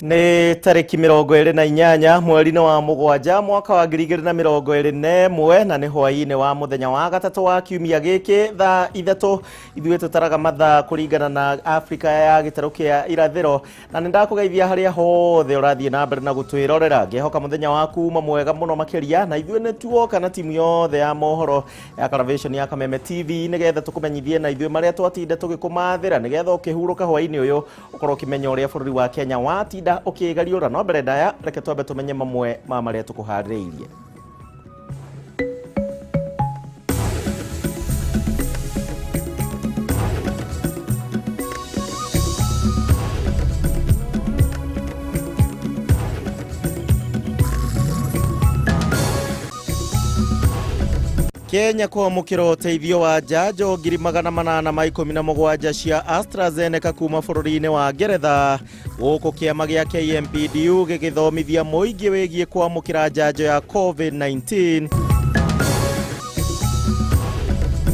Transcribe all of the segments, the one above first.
Ni tariki 28 mweri wa mugwanja mwaka wa 2021 na ni hwaini wa muthenya wa gatatu wa kiumia giki thaa 3 ithuĩ tutaraga mathaa kuringana na Afrika ya gĩtarũ kĩa irathĩro na nĩ ndakugeithia harĩa hothe ũrathiĩ na mbere na gũtwĩrorera ngĩhoka muthenya waku mwega mũno makĩria na ithuĩ nĩ tuoka na timu yothe ya Mohoro ya television ya Kameme TV nĩgetha tũkũmenyithie na ithuĩ marĩa twatinda tũgĩkũmathĩra nĩgetha ũkĩhurũka hwaini ũyũ ũkorwo ũkĩmenya ũrĩa bũrũri wa Kenya watinda ũkĩgariũra no mbere ndaya reke twambe tũmenye mamwe ma marĩa tũkũharĩrĩirie. Kenya kwamũkĩra ũteithio wa njanjo 817 cia AstraZeneca kuma bũrũri-inĩ wa Ngeretha gũkũ kĩama gĩa KMPDU gĩgĩthomithia mũingĩ wĩgiĩ kwamũkĩra njanjo ya COVID-19.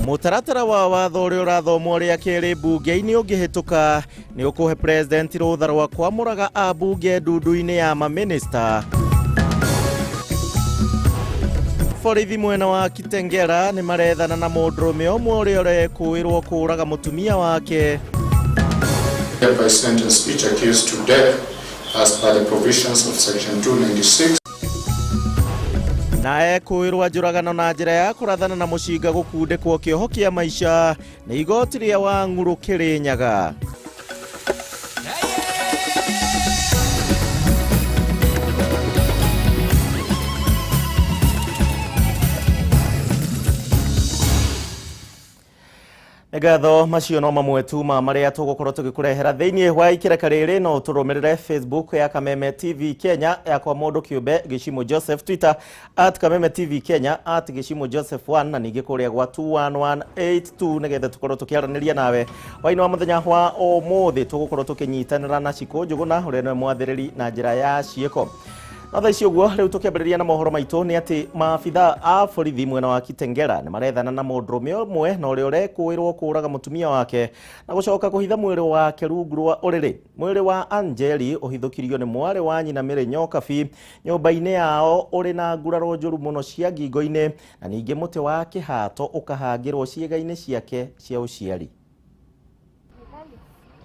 Mũtaratara wa watho ũrĩa ũrathomwo rĩa kerĩ mbunge-inĩ ũngĩhĩtũka nĩ ũkũhe president rũtha rwa kwamũraga ambunge ndundu-inĩ ya mamĩnĩsta. Borithi mwena wa Kitengera nĩ marethana na mũndũrũme ũmwe ũrĩa ũrekũĩrwo kũũraga mũtumia wake. By sentence each accused to death as per the provisions of section 296. Na ekũĩrwo njũragano na njĩra ya kũrathana na mũcinga gũkundĩkwo kĩoho kĩa maica nĩ igoti rĩa Wang'ũrũ Kĩrĩnyaga. Ngatho macio no mamwe tu ma marĩa tũgũkorwo tũgĩkũrehera thĩinĩ wa ikereka rĩrĩ no tũrũmĩrĩre Facebook ya Kameme TV Kenya yakwa mũndũ kĩũmbe Gichimu Joseph, Twitter @Kameme TV Kenya @Gichimu Joseph 1 na ningĩ kũrĩa gwa 21182 nĩgetha tũkorwo tũkĩaranĩria nawe hwainĩ wa mũthenya wa ũmũthĩ tũgũkorwo tũkĩnyitanĩra na Cikũ Njũgũna ũrĩa nĩwe mwathĩrĩri na njĩra ya ciĩko. Na thaa ici ũguo rĩu tũkĩambĩrĩria na mohoro maitũ nĩ atĩ maabitha a borithi mwena wa Kitengera nĩ marethana na mũndũrũme ũmwe na ũrĩa ũrekũĩrwo kũũraga mũtumia wake na gũcoka kũhitha mwĩrĩ wake rungu rwa ũrĩrĩ. Mwĩrĩ wa Angeli ũhithũkirio nĩ mwarĩ wa nyina Mĩrĩ Nyokabi nyũmba-inĩ yao ũrĩ na nguraro njũru mũno cia ngingo-inĩ na ningĩ mũtĩ wa kĩhato ũkahangĩrwo ciĩga-inĩ ciake cia ũciari.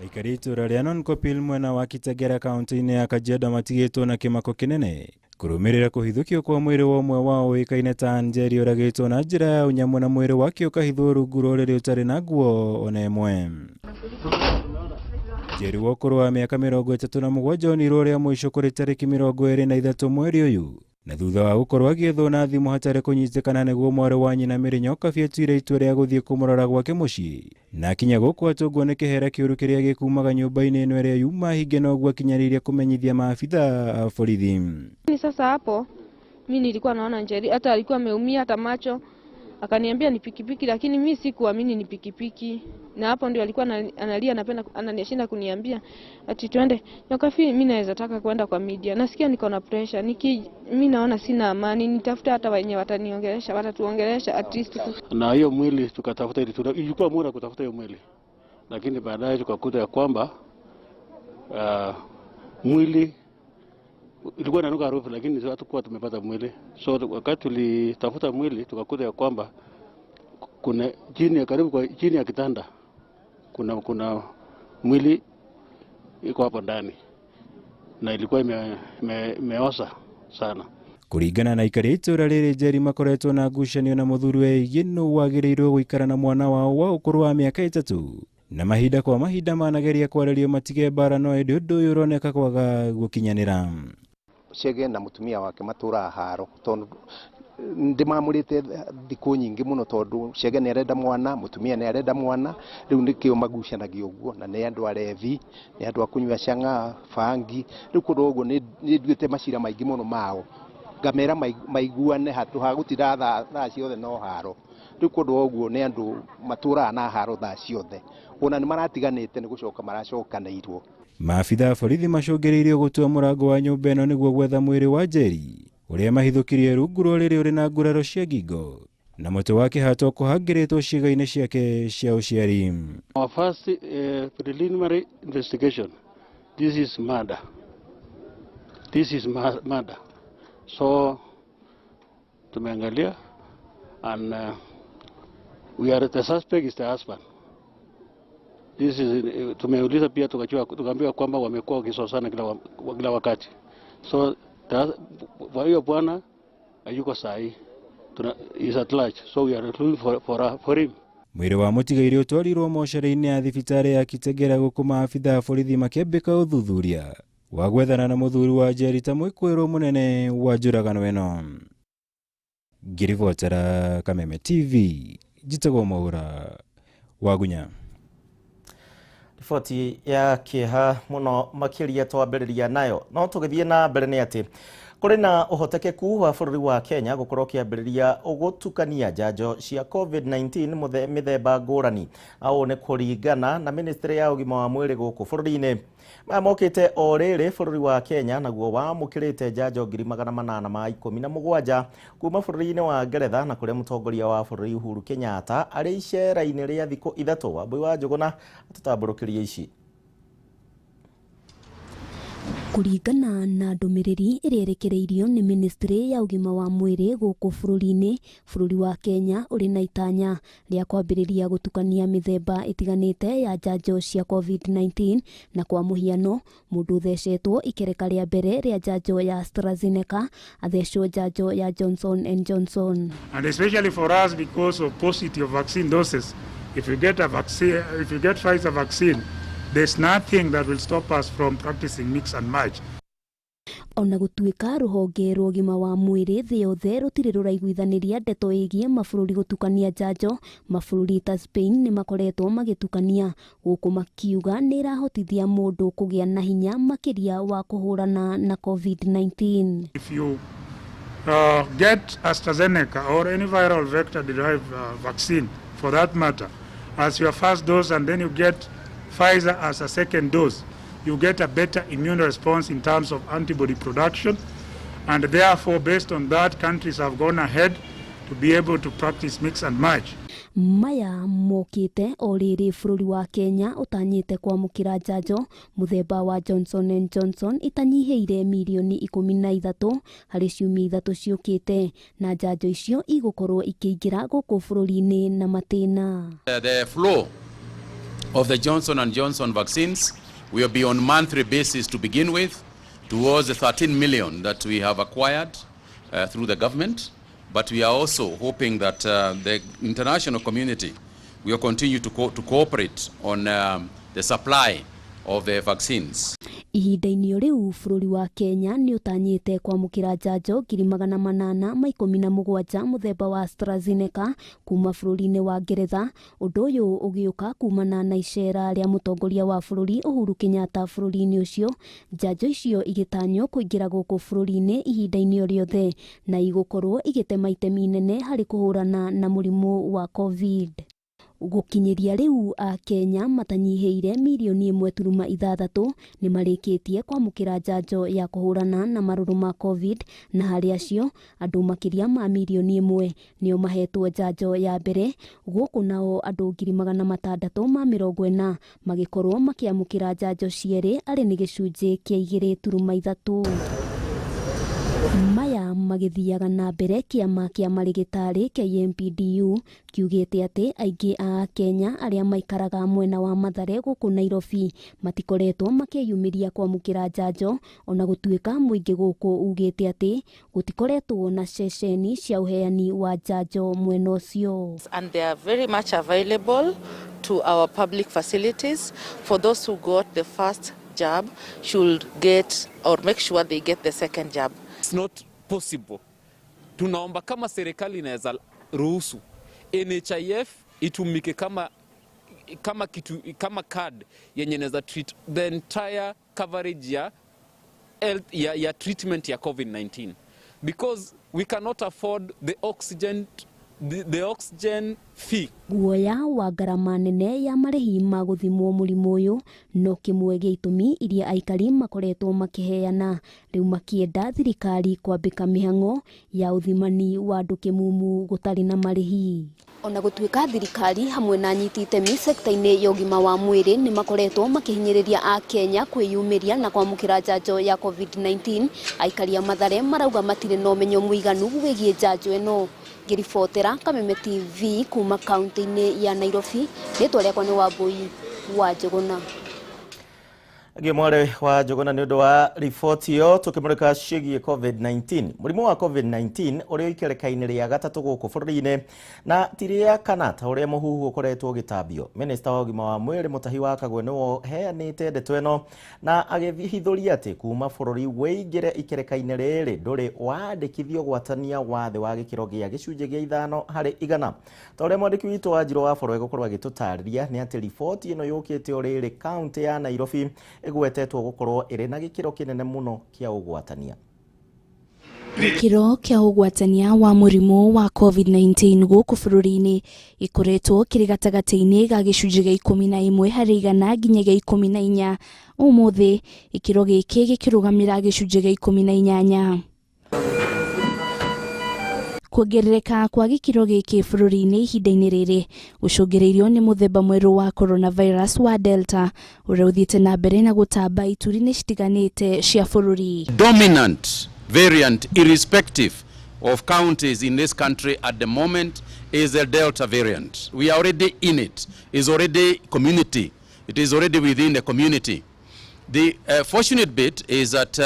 Aikari itũra rĩa Non-Kopil mwena wa Kitengera kaunti-inĩ ya Kajiado matigĩtwo na kĩmako kĩnene kũrũmĩrĩra kũhithũkio kwa mwĩrĩ wa ũmwe wao ũĩkaine ta Angeli ũragĩtwo na njĩra ya ũnyamũ na mwĩrĩ wake ũkahithwo rungu rwa ũrĩrĩ ũtarĩ na nguo ona ĩmwe. Angeli wa ũkũrũ wa mĩaka 37 onirwo rĩa mũico kũrĩ tarĩki 23 mweri ũyũ na thutha wa gũkorwo agĩethwo na thimũ hatarĩ kũnyitĩkana nĩguo mwarĩ wa nyina Mĩrĩ Nyokabi atuire itua rĩa gũthiĩ kũmũrora gwake mũciĩ na akinya gũkũ atũngwo nĩ kĩhera kĩũru kĩrĩa gĩkumaga nyũmba-inĩ ĩno ĩrĩa yuma hinge na ũguo akinyanĩirie kũmenyithia maabitha a borithi. Sasa hapo mimi nilikuwa naona Angeli hata alikuwa ameumia hata macho akaniambia ni pikipiki lakini mimi sikuamini ni pikipiki na hapo ndio alikuwa analia napenda ananiashinda kuniambia ati twende Nyokabi mimi naweza taka kwenda kwa media nasikia niko na pressure mimi naona sina amani nitafuta hata wenye wataniongelesha watatuongelesha at least na hiyo mwili tukatafuta ilikuwa muda kutafuta hiyo mwili lakini baadaye tukakuta ya kwamba mwili ilikuwa inanuka harufu lakini hatukuwa tumepata mwili. So wakati tulitafuta mwili tukakuta ya kwamba kuna chini ya kitanda kuna mwili iko hapo ndani na ilikuwa imeosa sana. Kũringana na aikari itũra rĩrĩ Njeri makoretwo na ngucanio na mũthuriwe ĩgiĩ nũũ wagĩrĩirwo gũikara na mwana wao wa ũkũrũ wa mĩaka 3 na mahinda kwa mahinda manageria kwarĩrio matige mbara no ĩndĩ ũndũ ũyũ ũroneka kwaga gũkinyanĩra. Chege na mutumia wake matura haro tondu ndimamurite thikũ nyingĩ mũno tondu Chege nĩ arenda mwana mutumia nĩ arenda mwana rĩu nĩkĩo magucanagio ũguo na nĩ andũ arevi nĩ andũ akunyua canga fangi rĩu kũndũ ũguo nĩ nduĩte macira maingĩ mũno mao ngamera maiguane hatũ ha gũtira thaa ciothe no haro rĩu kũndũ ũguo nĩ andũ matũraga na haro thaa ciothe ona nĩ maratiganĩte nĩ gũcoka maracokanĩirwo. Maabitha borithi macũngĩrĩirio gũtua mũrango wa nyũmba ĩno nĩguo gwetha mwĩrĩ wa Njeri ũrĩa mahithũkirie rungu rwa ũrĩrĩ ũrĩ na nguraro cia ngingo na mũtĩ wa kĩhato kũhangĩrĩtwo ciĩga-inĩ ciake cia ũciari. Our first preliminary investigation, this is murder. this is murder. So tumeangalia and we are the suspect is the husband. This is tumeuliza pia tukaambiwa kwamba wamekuwa wakisosana kila wakati. So kwa hiyo bwana hayuko sahi. Is at large, so we are looking for him. Mwiri wa mutigairi utwarirwo mocarĩ-inĩ ya thibitarĩ ya Kitegera gũkũ maabitha a borithi makĩambĩka ũthuthuria wa gwethana na mũthuri wa Njeri ta mwĩkũĩrwo mũnene wa njũragano ĩno. Ngĩribotera Kameme TV, njĩtagwo Mohoro wa Gunya. Riboti ya kĩeha mũno makĩria twambĩrĩria nayo, no tũgĩthiĩ na mbere nĩ atĩ kũrĩ na ũhotekeku wa bũrũri wa Kenya gũkorwo kĩambĩrĩria gũtukania njanjo cia COVID-19 mĩthemba ngũrani. Ũũ nĩ kũringana na ministry ya ũgima wa mwĩrĩ gũkũ bũrũri-inĩ. Mokĩte o rĩrĩ bũrũri wa Kenya naguo wamũkĩrĩte njanjo 817 kuma bũrũri-inĩ wa Ngeretha, na kũrĩa mũtongoria wa bũrũri Uhuru Kenyatta arĩ icera-inĩ rĩa thikũ 3. Wambui wa Njũgũna atũtambũrũkĩria ici. Kuringana na ndũmĩrĩri ĩrĩa ĩrekereirio nĩ ministry ya ũgima wa mwĩrĩ gũkũ bũrũri wa Kenya ũrĩ na itanya rĩa kwambĩrĩria gũtukania mĩthemba ĩtiganĩte ya njanjo cia COVID-19, na kwa mũhiano mũndũ ũthecetwo ikereka rĩa mbere rĩa njanjo ya AstraZeneca athecwo njanjo ya Johnson & Johnson. And especially for us because of paucity of vaccine doses, if you get Pfizer vaccine, there's nothing that will stop us from practicing mix and match. Ona gũtuĩka rũhonge rwa ũgima wa mwĩrĩ thĩ yothe rũtirĩ rũraiguithanĩria ndeto ĩgiĩ mabũrũri gũtukania njanjo, mabũrũri ta Spain nĩ makoretwo magĩtukania, gũkũ makiuga nĩ ĩrahotithia mũndũ kũgĩa na hinya makĩria wa kũhũrana na COVID-19. If you get AstraZeneca or any viral vector derived vaccine for that matter as your first dose, and then you get Pfizer as a second dose, you get a better immune response in terms of antibody production, and therefore based on that countries have gone ahead to be able to practice mix and match. Maya mokĩte o rĩrĩ bũrũri wa Kenya ũtanyĩte kwamũkĩra njanjo mũthemba wa Johnson & Johnson itanyihĩire milioni 13 harĩ ciumia 3 ciũkĩte, na njanjo icio igũkorwo ikĩingĩra gũkũ bũrũri-inĩ na matĩna. The flow of the Johnson & Johnson vaccines will be on monthly basis to begin with, towards the 13 million that we have acquired through the government. But we are also hoping that the international community will continue to cooperate on the supply of the vaccines. Ihinda-inĩ rĩu bũrũri wa Kenya nĩ ũtanyĩte kwamũkĩra njanjo 817 mũthemba wa AstraZeneca kuma bũrũri-inĩ wa Ngeretha. Ũndũ ũyũ ũgĩũka kumana na icera rĩa mũtongoria wa bũrũri Uhuru Kenyatta bũrũri-inĩ ũcio. Njanjo icio igĩtanywo kũingĩra gũkũ bũrũri-inĩ ihinda-inĩ o rĩothe, na igũkorwo igĩtema itemi inene harĩ kũhũrana na mũrimũ wa COVID. Gũkinyĩria rĩu a Kenya matanyihĩire milioni 1.6 nĩ marĩkĩtie kwamũkĩra njanjo ya kũhũrana na marũrũ ma COVID, na harĩ acio andũ makĩria ma milioni 1 nĩo mahetwo njanjo ya mbere, gũkũ nao andũ 640 magĩkorwo makĩamũkĩra njanjo cierĩ arĩ nĩ gĩcunjĩ kĩa 2.3. Maya magĩthiaga na mbere kĩama kĩa marĩgĩtarĩ KMPDU kiugĩte atĩ aingĩ a Kenya arĩa maikaraga mwena wa Mathare gũkũ Nairobi matikoretwo makĩyumĩria kwamũkĩra njanjo, ona gũtuĩka mũingĩ gũkũ ugĩte atĩ gũtikoretwo na ceceni cia ũheani wa njanjo mwena ũcio. And they are very much available to our public facilities. For those who got the first jab should get or make sure they get the second jab. It's not possible. Tunaomba kama serikali inaweza ruhusu NHIF itumike kama card yenye inaweza treat the entire coverage ya treatment ya COVID-19, because we cannot afford the oxygen fee. Guoya wa ngarama nene ya marĩhi ma gũthimwo mũrimũ ũyũ no kĩmwe gĩa itũmi iria aikari makoretwo makiheana, rĩu makĩenda thirikari kwambĩka mĩhang'o ya ũthimani wa andũ kĩmumu gũtarĩ na marĩhi. Ona gũtuĩka thirikari hamwe na anyiti itemi sekta-inĩ ya ũgima wa mwĩrĩ nĩ makoretwo makihinyĩrĩria a Kenya kwĩyumĩria na kwamũkĩra njanjo ya COVID-19, aikari a Mathare marauga matirĩ na ũmenyo mũiganu wĩgiĩ njanjo ĩno. Ngĩribotera Kameme TV kuma kaunti-inĩ ya Nairobi, rĩtwa rĩakwa nĩ Wambui wa Njũgũna. Mware wa Njũgũna nĩ ũndũ wa riboti ĩyo tũkĩmũrĩka ciĩgiĩ COVID-19. Mũrimũ wa COVID-19 ũrĩa ikereka-inĩ rĩa gatatũ gũkũ bũrũri-inĩ na tirĩa kana ta ũrĩa mũhuhu ũkoretwo ũgĩtambio. Minista wa ũgima wa mwĩrĩ Mũtahi wa Kagwe nĩwe heanĩte ndeto ĩno na agĩhithũria atĩ kuma bũrũri wĩingĩre ikereka-inĩ rĩrĩ ndũrĩ wandĩkithio gwatania wathe wa gĩkĩro gĩa gĩcunjĩ gĩa 5%. Ta ũrĩa mwandĩki witũ wa Njirũ wa Boro egũkorwo agĩtũtarĩria nĩ atĩ riboti ĩno yũkĩte o rĩrĩ kaunti ya Nairobi igwetetwo gukorwo iri na gikiro kinene muno kia ugwatania. Gikiro kia ugwatania wa murimu wa COVID-19 guku bũrũri-inĩ ikoretwo kiri gatagati-inĩ ga gĩcunjĩ gĩa 11 harĩ 100 nginya gĩa 14. Ũmũthĩ ikiro gĩkĩ gĩkĩrũgamĩra gĩcunjĩ gĩa 18. Kuongerereka kwa gĩkiro gĩkĩ bũrũri-inĩ ihinda-inĩ rĩrĩ gũcũngĩrĩirio nĩ mũthemba mwerũ wa coronavirus wa Delta ũrĩa ũthiĩte na mbere na gũtamba ituri-inĩ citiganĩte cia bũrũri. Dominant variant irrespective of counties in this country at the moment is the Delta variant. We are already in it. It's already community. It is already within the community. The fortunate bit is that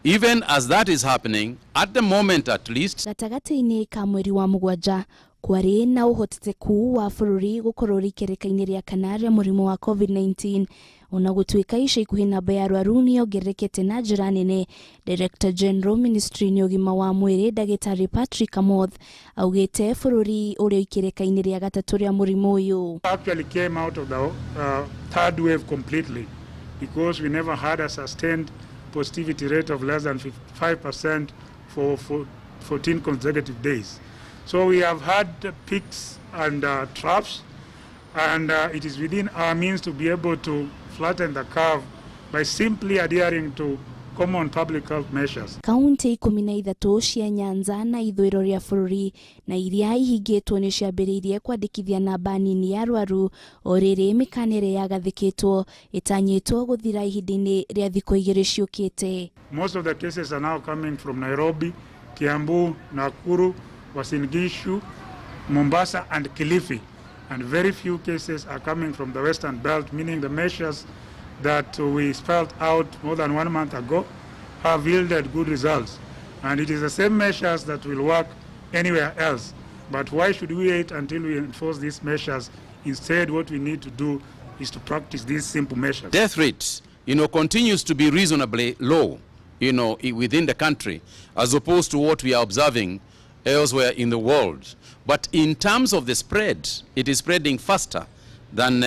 even as that is happening, at the moment at least, gatagati-inĩ ka mweri wa mũgwanja kwarĩ na ũhotekeku wa bũrũri gũkorwo ikereka-inĩ rĩa kana rĩa mũrimũ wa COVID-19. Ona gũtuĩka ica ikuhĩ namba ya arwaru nĩyongererekete na njĩra nene, Director General Ministry nĩ ũgima wa mwĩrĩ Ndagĩtarĩ Patrick Amoth augĩte bũrũri ũrĩa ikereka-inĩ rĩa gatatũ rĩa mũrimũ ũyũ actually came out of the third wave completely because we never had a sustained positivity rate of less than 5% for 14 consecutive days. So we have had peaks and troughs, and it is within our means to be able to flatten the curve by simply adhering to common public health measures. Kaunti 13 cia Nyanza na ithũĩro rĩa bũrũri na iria ihingĩtwo nĩ ciambĩrĩirie kwandĩkithia namba nini ya arwaru o rĩrĩ mĩkanĩre yagathĩkĩtwo ĩtanyĩtwo gũthira ihinda-inĩ rĩa thikũ 2 ciũkĩte. Most of the cases are now coming from Nairobi, Kiambu, Nakuru, Uasin Gishu, Mombasa and Kilifi, and very few cases are coming from the Western Belt, meaning the measures that we spelled out more than 1 month ago have yielded good results. And it is the same measures that will work anywhere else. But why should we wait until we enforce these measures? Instead, what we need to do is to practice these simple measures. Death rate, continues to be reasonably low, within the country, as opposed to what we are observing elsewhere in the world. But in terms of the spread, it is spreading faster than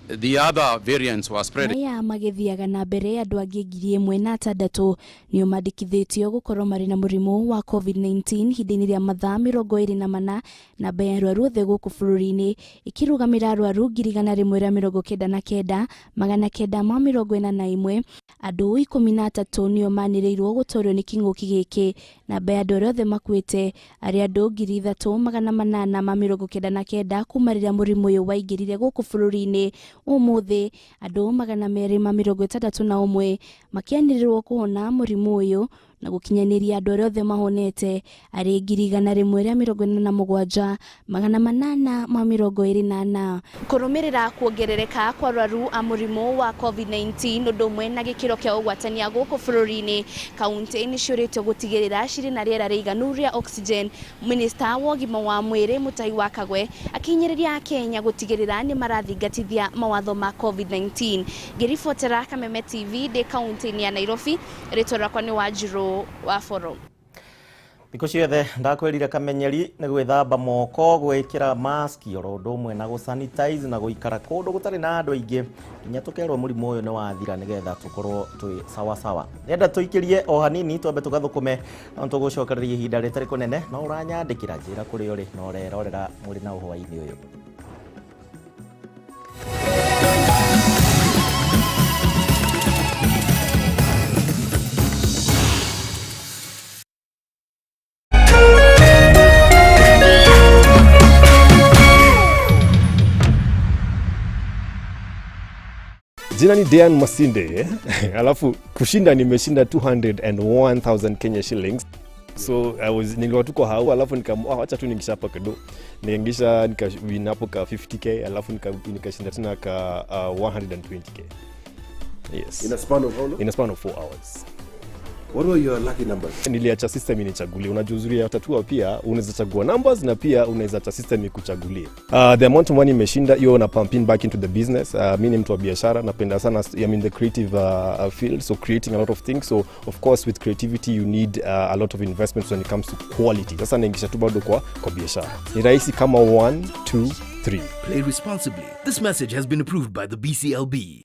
the other variants were spreading. Naya magĩthiaga na mbere andũ angĩ 1,600 nĩo mandĩkithĩtio gũkorwo marĩ na mũrimũ wa COVID-19 ihinda-inĩ rĩa mathaa 24 namba ya arwaru othe gũkũ bũrũri-inĩ ikĩrũgamĩra arwaru 199,900 941. Andũ 13 nĩo manĩrĩirwo gũtwarwo nĩ kĩng'ũki gĩkĩ. Namba ya andũ arĩa othe makuĩte arĩ andũ 3,899 kuma rĩrĩa mũrimũ ũyũ waingĩrire gũkũ bũrũri-inĩ. Ũmũthĩ andũ 261 makĩanĩrĩrwo kũhona mũrimũ ũyũ na gũkinyanĩria andũ arĩa othe mahonete arĩ 147,824. Kũrũmĩrĩra kuongerereka kwa arwaru a mũrimũ wa COVID-19 ũndũ ũmwe na gĩkĩro kĩa ũgwatania gũkũ bũrũri-inĩ, kaunti nĩ ciũrĩtio gũtigĩrĩra cirĩ na rĩera rĩiganu rĩa oxygen. Minista wa ũgima wa mwĩrĩ Mũtahi wa Kagwe akinyĩrĩria Kenya gũtigĩrĩra nĩ marathingatithia mawatho ma COVID-19. Ngĩribotera Kameme TV ndĩ kaunti-inĩ ya Nairobi, rĩtwa rĩakwa nĩ Wanjirũ wa Boro. Thikũ ciothe ndakwĩrire kamenyeri nĩ gwĩthamba moko, gwĩkĩra mask oro ũndũ ũmwe na gũsanitize na gũikara kũndũ gũtarĩ na andũ aingĩ nginya tũkerwo mũrimũ ũyũ nĩ wathira nĩgetha tũkorwo twĩ sawa sawa. Nenda tũikĩrie o hanini twambe tũgathũkũme no tũgũcokereria ihinda rĩtarĩ kũnene no ũranyandĩkĩra njĩra kũrĩ ũrĩ na ũrerorera mũrĩ na ũhwa-inĩ ũyũ. Jina ni Dean Masinde, alafu kushinda nimeshinda 201,000 Kenya shillings. So nilikuwa tuko hao, alafu nikaamua acha tu ningishapa kidogo. Niingisha nikawin hapo ka 50k, alafu nikashinda tena ka 120k. Yes. In a span of how long? In a span of 4 hours. What were your lucky numbers? Niliacha system inichagulie. Unajua uzuri ya tatua pia unaweza chagua numbers na pia unaweza acha system ikuchagulie. The amount of money nimeshinda hiyo na pump in back into the business. Mimi ni mtu wa biashara, napenda sana I'm in the creative field, so creating a lot of things. So of course with creativity you need a lot of investments when it comes to quality. Sasa naingisha tu bado kwa biashara. Ni rahisi kama 1 2 3. Play responsibly. This message has been approved by the BCLB.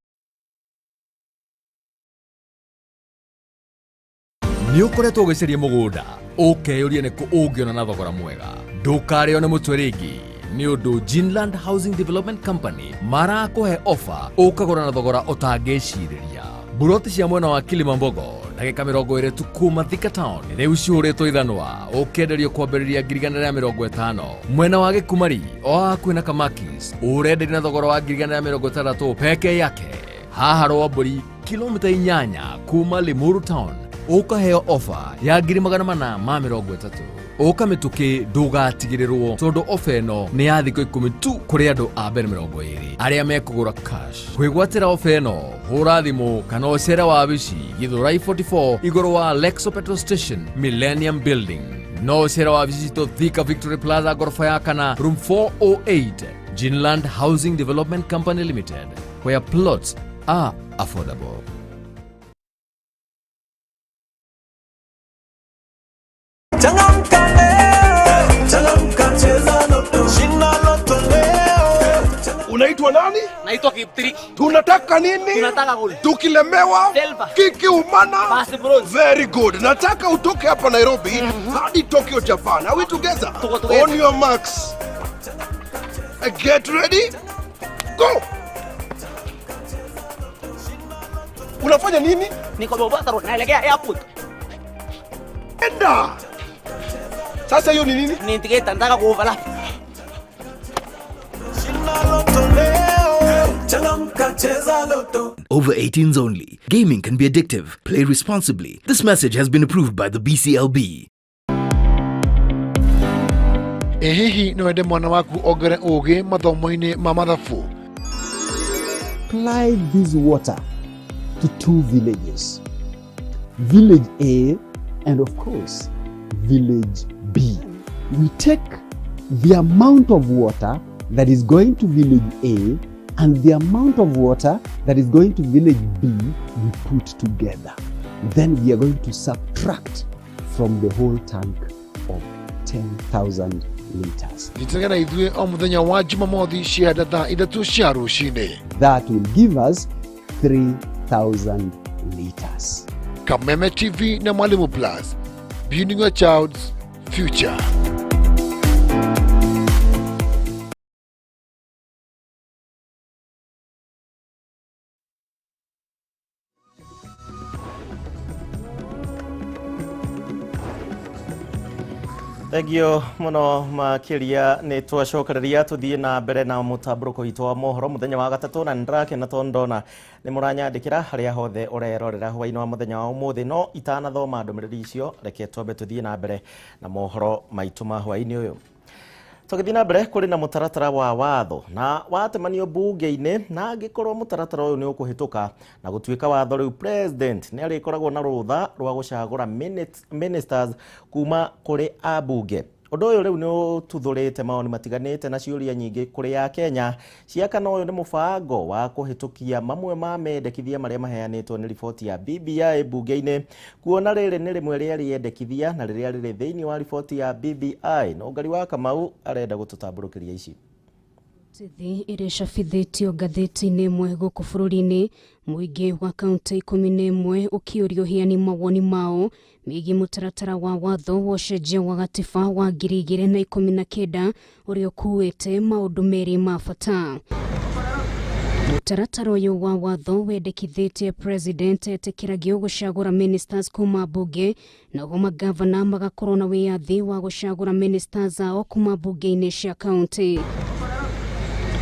Nĩ ũkoretwo ũgĩcaria mũgũnda ũkeyũria nĩkũ ũngĩona na thogora mwega ndũkarĩo nĩ mũtwe rĩngĩ nĩ ũndũ Ginland Housing Development Company marakũhe ofa ũkagũra na thogora ũtangĩcirĩria. Buroti cia mwena wa Kilimambogo ndagĩka 20 tu kuma Thika Town rĩu cihũrĩtwo ithanwa ũkenderio kwambĩrĩria ngirigana rĩa 50. Mwena wa Gĩkumari o hakuhĩ na Kamakis ũrenderio na thogora wa ngirigana rĩa 60 peke yake. Haha Rwambũri kilomita 8 kuma Limuru Town ukaheo ofa ya 430. Ukamĩtukĩ ndũgatigĩrĩrwo tondũ ofa ĩno nĩ ya thikũ 10 tu kũrĩ andũ a mbere 20 arĩa mekũgũra cash. Kwĩgwatĩra ofa ĩno hũra thimũ kana ũcere wabici Githurai 44 igũrũ wa Lexo Petrol Station Millennium Building. No ũcere wabici to Thika Victory Plaza gorofa ya kana room 408 Ginland Housing Development Company Limited where plots are affordable. Unaitwa nani? Naitwa Kiptriki. Tunataka nini? Tunataka gold. Tukilemewa? Silver. Kikiumana? Basi bronze. Very good. Nataka utoke hapa Nairobi hadi Tokyo, Japan. Are we together? Tuko together. On your marks. Get ready. Go. Unafanya nini? Niko Mombasa road, naelekea airport. Enda. Sasa hiyo ni nini? Ni ticket, nataka kuoverlap. Over 18s only. Gaming can be addictive. Play responsibly. This message has been approved by the BCLB. Hihi no ende mwana waku ogere ugi mathomo-ini ma mathabu. Apply this water to 2 villages. Village A and of course Village B. We take the amount of water that is going to Village A and the amount of water that is going to Village B, we put together. Then we are going to subtract from the whole tank of 10,000 liters. Nitagana ithue o muthenya wa Jumamothi ciada thaa 3 cia rũcinĩ. That will give us 3,000 liters. Kameme TV na Mwalimu Plus, building a child's future. Thengio muno makiria nĩ twacokereria tũthiĩ na mbere na mũtambũrũko witũ wa mohoro mũthenya wa gatatũ na nĩndĩrakena tondũ ndona nĩ mũranyandĩkĩra harĩa hothe ũrerorera hwainĩ wa mũthenya wa ũmũthĩ no itanathoma ndũmĩrĩri icio reke twambe tũthiĩ na mbere na mohoro maitũ ma hwainĩ ũyũ. Tũgĩthiĩ na mbere kũrĩ na mũtaratara wa watho na watemanio bunge-inĩ na angĩkorwo mũtaratara ũyũ nĩ ũkũhĩtũka na gũtuĩka watho rĩu president nĩ arĩkoragwo na rũtha rwa gũcagũra ministers kuma kũrĩ ambunge. Ũndũ ũyũ rĩu nĩ ũtuthũrĩte maoni matiganĩte na ciũria nyingĩ kũrĩ ya Kenya cia kana ũyũ nĩ mũbango wa kũhĩtũkia mamwe ma mendekithia marĩa maheanĩtwo nĩ riboti ya BBI bunge-inĩ, kuona rĩrĩ nĩ rĩmwe rĩa rĩendekithia na rĩrĩa rĩrĩ thĩinĩ wa riboti ya BBI. Na Ũngari wa Kamau arenda gũtũtambũrũkĩria ici. Tithi iricabithĩtio ngathĩti-inĩ ĩmwe gũkũ bũrũri-inĩ, mũingĩ wa kaunti 11 ũkĩũrio hiani mawoni mao megiĩ mũtaratara wa watho wa ũcenjia wa gatiba wa 2019 ũrĩa ũkuĩte maũndũ merĩ ma bata. Mũtaratara ũyũ wa watho wendekithĩtie president etĩkĩragio gũcagũra ministers kuma bunge na magavana magakorwo na wĩyathi wa gũcagũra ministers ao kuma bunge-inĩ cia kaunti.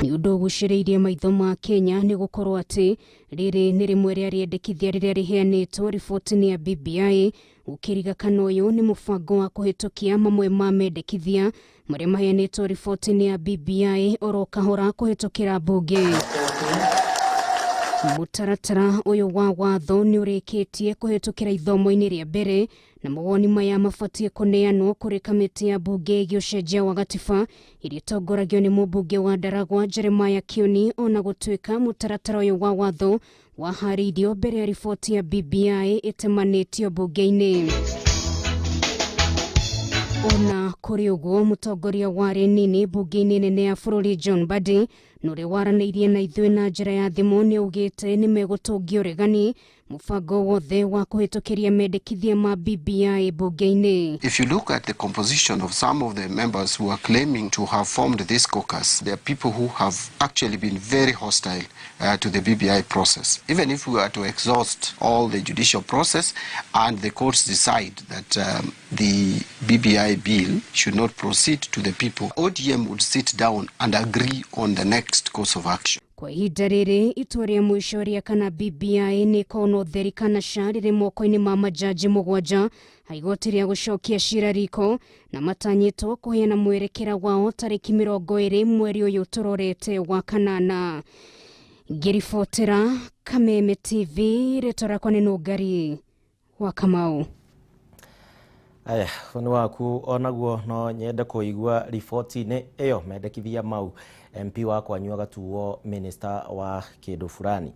Nĩ ũndũ ũgucĩrĩirie maitho ma Kenya nĩ gũkorwo atĩ rĩrĩ nĩ rĩmwe rĩa rĩendekithia rĩrĩa rĩheanĩtwo riboti-inĩ ya BBI, gũkĩrigakana ũyũ nĩ mũbango wa kũhĩtũkia mamwe ma mendekithia marĩa maheanĩtwo riboti-inĩ ya BBI oro kahora kũhĩtũkĩra bunge. Mũtaratara ũyũ wa watho nĩ ũrĩkĩtie kũhĩtũkĩra ithomo-inĩ rĩa mbere na mawoni maya mabatiĩ kũneanwo kũrĩ kamĩtĩ ya bunge ĩgiĩ ũcenjia wa gatiba ĩrĩa ĩtongoragio nĩ mũmbunge wa Ndaragwa Jeremiah Kioni, ona gũtuĩka mũtaratara ũyũ wa watho waharĩirio mbere ya riboti ya BBI ĩtemanĩtio bunge-inĩ. Ona kũrĩ ũguo, mũtongoria wa nini bunge-inĩ nene ya bũrũri John Mbadi nũrĩa waranĩirie na ithuĩ na njĩra ya thimũ nĩ augĩte nĩ megũtũngia ũregani mũbango wothe wa kũhĩtũkĩria mendekithia ma BBI bunge-inĩ. If you look at the composition of some of the members who are claiming to have formed this caucus, there are people who have actually been very hostile to the BBI process. Even if we were to exhaust all the judicial process and the courts decide that the BBI bill should not proceed to the people, ODM would sit down and agree on the next course of action. Kwa ihinda rĩrĩ, itua rĩa mũico rĩa kana BBI nĩ ĩkorwo ũtheri kana ca rĩrĩ moko-inĩ ma majaji 7 igoti rĩa gũcokia cira riko na matanyĩtwo kũheana mwerekera wao tarĩki 20 mweri ũyũ tũrorete wa kanana. Ngĩribotera Kameme TV, rĩtwa rĩakwa nĩ Ũngari wa Kamau. Aya, wani waku onaguo no nyende kũigua riboti-inĩ ĩyo mendekithia mau MP wakwa nyuaga tuo minister wa kĩndũ fulani.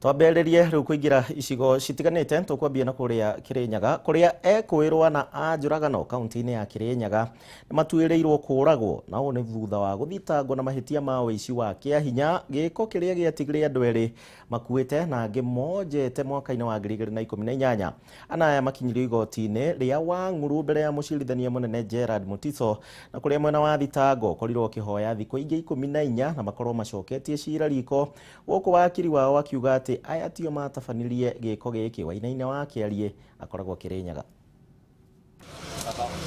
Twambĩrĩrie rĩu kũingĩra icigo citiganĩte, tũkwambia na kũrĩa Kĩrĩnyaga kũrĩa ekwĩrwo na anjũragano kaunti-inĩ ya Kĩrĩnyaga nĩ matuĩrĩirwo kũragwo na ũũ nĩ thutha wa gũthitangwo na mahĩtia ma ũici wa kĩahinya, gĩko kĩrĩa gĩatigire andũ erĩ makuĩte na angĩ monjete mwaka-inĩ wa 2018. Anaya makinyirio igoti-inĩ rĩa Wang'uru mbere ya mũcirithania mũnene Gerald Mutiso, na kũrĩa mwena wa thitango korirwo kĩhoya thikũ ingĩ 14 na makorwo macoketie cira riko, gũkũ wakiri wao akiuga atĩ aya tio matabanirie gĩko gĩkĩ. Wainaine wa Kĩarie akoragwo Kĩrĩnyaga.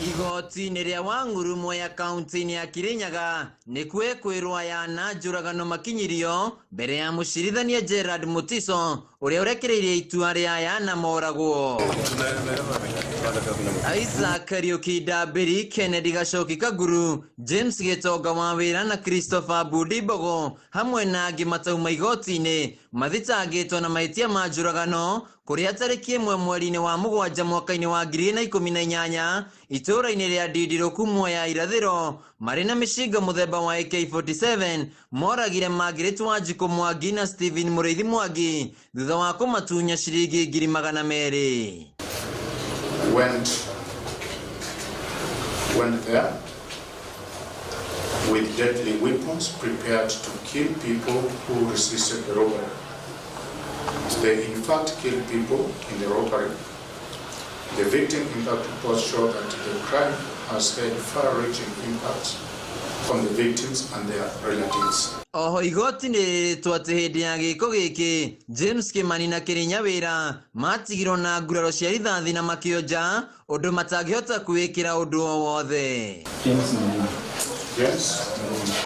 Igoti-inĩ rĩa Wang'uru Mwea kaunti-inĩ ya Kĩrĩnyaga nĩkuo ekwĩrwo aya na njũragano makinyirio mbere ya mũcirithania Gerald Mutiso ũrĩa ũrekereirie itua rĩa aya na moragwo. Isaac Kariuki Ndambĩri, Kennedy Gacoki Kaguru, James Gĩtonga wa wĩra na Christopher Budi Mbogo hamwe na angĩ matauma igoti-inĩ mathitangĩtwo na mahĩtia ma njũragano kũrĩa tarĩki 1 mweri-inĩ wa 7 mwaka-inĩ wa 2018 itũũra-inĩ rĩa Ndirũku Mwea irathĩro marĩ na mĩcinga mũthemba wa AK47 moragire Margaret Wanjikũ Mwangi na Stephen Mũrĩithi Mwangi thutha wa kũmatunya ciringi 200,000. Went there with deadly weapons prepared to kill people who resisted the robbery. They in fact killed people in the robbery. The victim impact reports show that the crime has had far-reaching impacts on the victims and their relatives. Oho igoti nĩrĩrĩtwo atĩ hĩndĩ ya gĩko gĩkĩ James Kimani na Kĩrĩnya wĩra matigirwo na nguraro cia rithathi na makĩonja ũndũ matangĩhota kwĩkĩra ũndũ o wothe.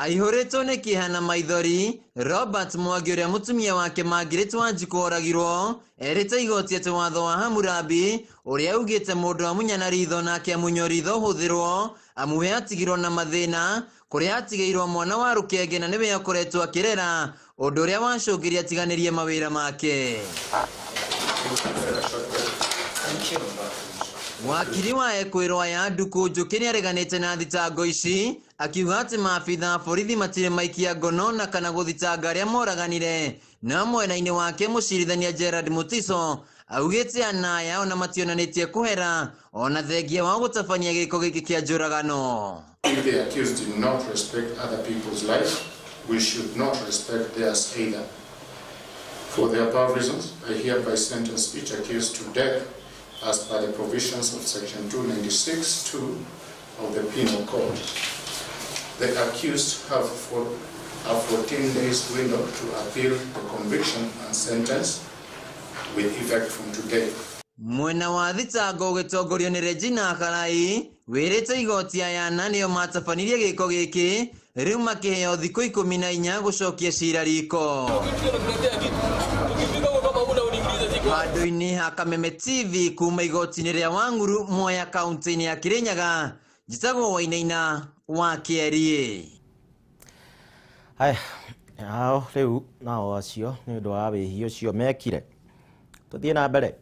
Aihũrĩtwo nĩ kĩeha na maithori, Robert Mwangi ũrĩa mũtumia wake Margaret Wanjikũ oragirwo erĩte igoti atĩ watho wa Hammurabi ũrĩa ugĩte mũndũ amunya na ritho nake amunyo ritho hũthĩrwo amuhe atigirwo na mathĩna kũrĩa atigĩirwo mwana wa rũkenge na nĩwe akoretwo akĩrera ũndũ ũrĩa wacũngĩria atiganĩrie mawĩra make. Wakiri wa Ekwirwa ya Nduku Njũkĩ nĩareganĩte na thitango ici akiuga atĩ maabitha borithi matirĩ maikia ngono na kana gũthitanga arĩa moraganire. Na mwena-inĩ wake mũcirithania Gerard Mutiso augĩte anaya ona mationanĩtie kũhera ona thengia wa gũtabania gĩko gĩkĩ kĩa njũragano. If the accused did not respect other people's life, we should not respect theirs either. For the above reasons, I hereby sentence each accused to death as per the provisions of Section 296(2) of the Penal Code. The accused have a 14 days window to appeal the conviction and sentence with effect from today. Mwena wa thitango ũgĩtongorio nĩ Regina Karai wĩrĩte igoti ayana nĩo matabanirie gĩko gĩkĩ rĩu makĩheo thikũ 14 gũcokia cira riko. Handũ-inĩ ha Kameme TV kuma igoti-inĩ rĩa Wanguru Mwea kaunti-inĩ ya Kirinyaga, njĩtagwo Wainaina wa Kĩeri. Haya, hao rĩu nao acio nĩ ũndũ wa wĩhi ũcio mekire. Tũthiĩ na mbere.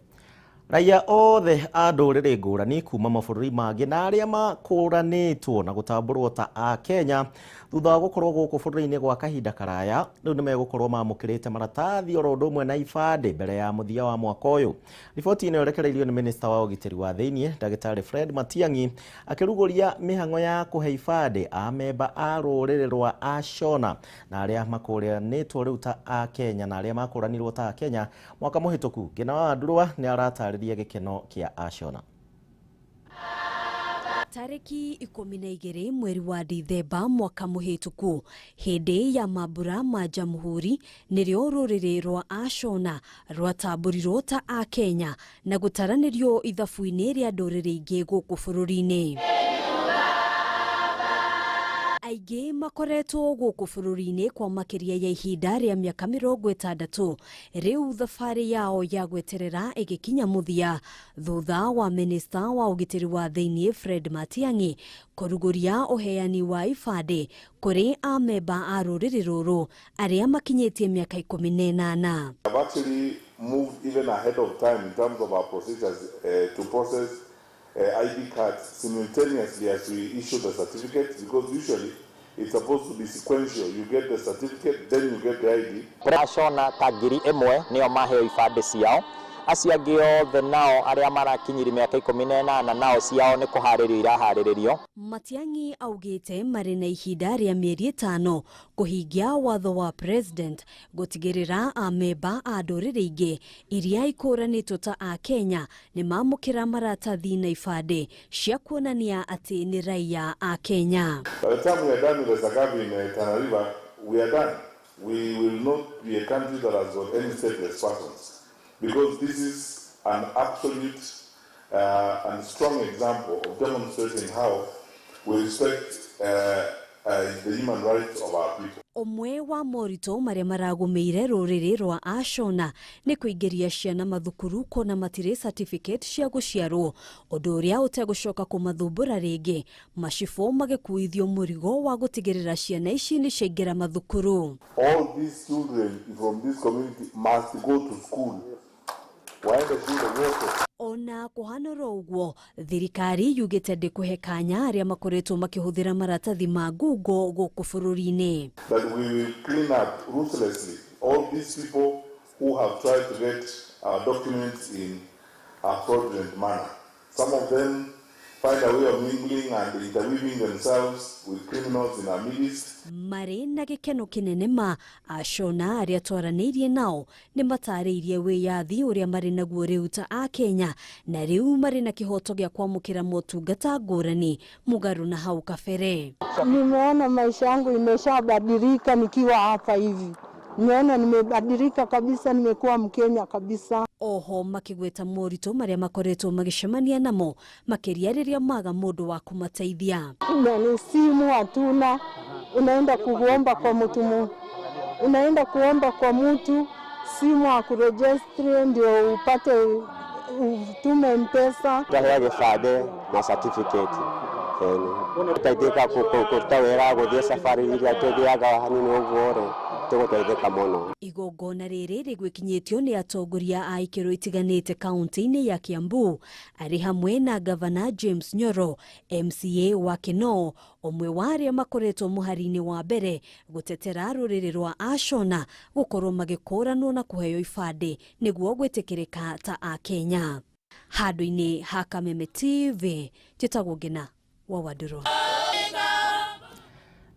Raia othe a ndũrĩrĩ ngũrani kuma mabũrũri mangĩ na arĩa makũranĩtwo na gũtambũrwo ta a Kenya thutha wa gũkorwo gũkũ bũrũri-inĩ gwa kahinda karaya rĩu nĩ megũkorwo mamũkĩrĩte maratathi oro ũndũ ũmwe na ibandĩ mbere ya mũthia wa mwaka ũyũ. Riboti ĩno ĩrekereirio nĩ minista wa ũgitĩri wa thĩinĩ Ndagĩtarĩ Fred Matiang'i akĩrugũria mĩhang'o ya kũhe ibandĩ a memba a rũrĩrĩ rwa Ashona na arĩa makũranĩtwo rĩu ta a Kenya na arĩa makũranirwo ta a Kenya mwaka mũhĩtũku. Ngina wa Ndurwa nĩ aratarĩria gĩkeno kĩa Ashona. Tariki 12 mweri wa Dithemba mwaka mũhĩtũku hĩndĩ ya mambura ma Jamhuri nĩrĩo rũrĩrĩ rwa Ashona rwatambũrirwo ta a Kenya na gũtaranĩrio ithabu-inĩ rĩa ndũrĩrĩ ingĩ gũkũ bũrũri-inĩ. Aingĩ makoretwo gũkũ bũrũri-inĩ kwa makĩria ya ihinda rĩa mĩaka 60 rĩu thabarĩ yao ya gweterera ĩgĩkinya mũthia thutha wa minista wa ũgitĩri wa thĩinĩ Fred Matiang'i kũrugũria ũheani wa ibandĩ kũrĩ a memba a rũrĩrĩ rũrũ arĩa makinyĩtie mĩaka 18. I've actually moved even ahead of time in terms of our procedures to process ID cards simultaneously as we issue the certificates, because usually it's supposed to be sequential. You get the certificate, then you get the ID. Ashona tagiri emwe nĩo maheo ibandĩ ciao, acio angĩ othe nao arĩa marakinyire mĩaka 18 nao ciao nĩ kũharĩrio iraharĩrĩrio. Matiang'i augĩte marĩ na ihinda rĩa mĩeri 5 kũhingia watho wa president gũtigĩrĩra a memba a ndũrĩrĩ ingĩ iria ikũranĩtwo ta a Kenya nĩ mamũkĩra maratathi na ibandĩ cia kuonania atĩ nĩ raia a Kenya. By the time we are done with the Sagabi in Tana River, we are done. We will not be a country that has got any stateless persons, because this is an absolute and strong example of demonstrating how we respect the human rights of our people. Omwe wa moritũ marĩa maragũmĩire rũrĩrĩ rwa Ashona nĩ kũingĩria ciana mathukuru kona matirĩ certificate cia gũciarwo, ũndũ ũrĩa ũtegũcoka kũmathumbũra rĩngĩ, macibũ magĩkuithio mũrigo wa gũtigĩrĩra ciana ici nĩ ciaingĩra mathukuru. All these children from this community must go to school. Ona kũhanora ũguo, thirikari yugĩte ndĩkũhe kanya arĩa makoretwo makĩhũthĩra maratathi ma ngungo gũkũ bũrũri-inĩ. That we will clean up ruthlessly all these people who have tried to get our documents in a fraudulent manner. Some of them find a way of mingling and interweaving themselves with criminals in our midst. Marĩ na gĩkeno kĩnene ma Ashona arĩa twaranĩirie nao nĩ matarĩirie wĩyathi ũrĩa marĩ naguo rĩu ta a Kenya na rĩu marĩ na kĩhoto gĩa kwamũkĩra motungata ngũrani mũgarũ na hau kabere. Nimeona maisha yangu imeshabadilika nikiwa hapa hivi. Nimeona nimebadilika kabisa, nimekuwa Mkenya kabisa. Oho makĩgweta moritũ marĩa makoretwo magĩcemania namo makĩria rĩrĩa maga mũndũ wa kũmateithia. Ni simu hatuna, unaenda kuomba kwa mtu, unaenda kuomba kwa mtu, simu akuregistre ndio upate utume mpesa. Ndahea gĩbandĩ na certificate. Utaithĩka kũruta wĩra gũthiĩ safari iria tũthiaga hanini ũguo rĩ. tuguteithika muno. Igongona riri rigwikinyitio ni atongoria a ikiro itiganite kaunti-ini ya Kiambu ari hamwe na gavana James Nyoro, MCA wa Kinoo, omwe wa aria makoretwo muhari-ini wa mbere gutetera ruriri rwa Ashona gukorwo magikuranwo na kuheo ibande niguo gwitikirika ta a Kenya. Handu-ini ha Kameme TV, njitagwo Ngina wa Waduro.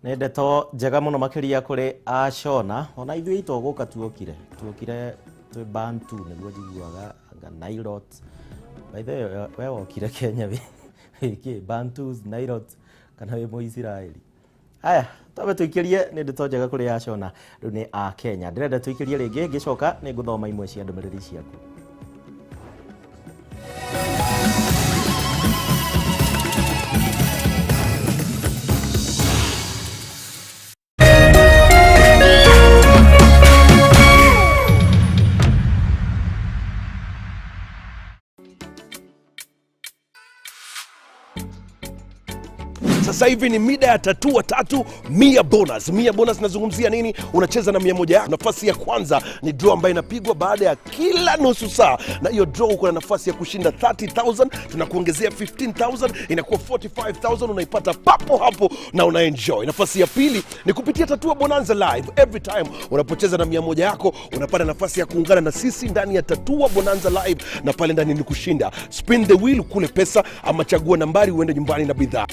Nä ndeto njega må no makä kuri Ashona ona ithuä itågåka tuokire twä Bantu nä guo njiguaga Nairot baithe we wokire Kenya kä Bantus Nairot kana wä må Israeli. Aya twabe tå ikä rie nä ndeto njega kuri Ashona rä u nä a Kenya. Ndä renda tå ikä rie rä ngä ngä coka nä ngå thoma imwe cia ndå mä rä ri ciaku. Sasa hivi ni mida ya tatua tatu 100 bonus. 100 bonus nazungumzia nini? Unacheza na 100 yako. Nafasi ya kwanza ni draw ambayo inapigwa baada ya kila nusu saa. Na hiyo draw uko na nafasi ya kushinda 30,000, tunakuongezea 15,000, inakuwa 45,000, unaipata papo hapo na unaenjoy. Nafasi ya pili ni kupitia Tatua Bonanza live. Every time unapocheza na 100 yako, unapata nafasi ya kuungana na sisi ndani ya Tatua Bonanza live, na pale ndani ni kushinda. Spin the wheel kule pesa, ama chagua nambari uende nyumbani na bidhaa.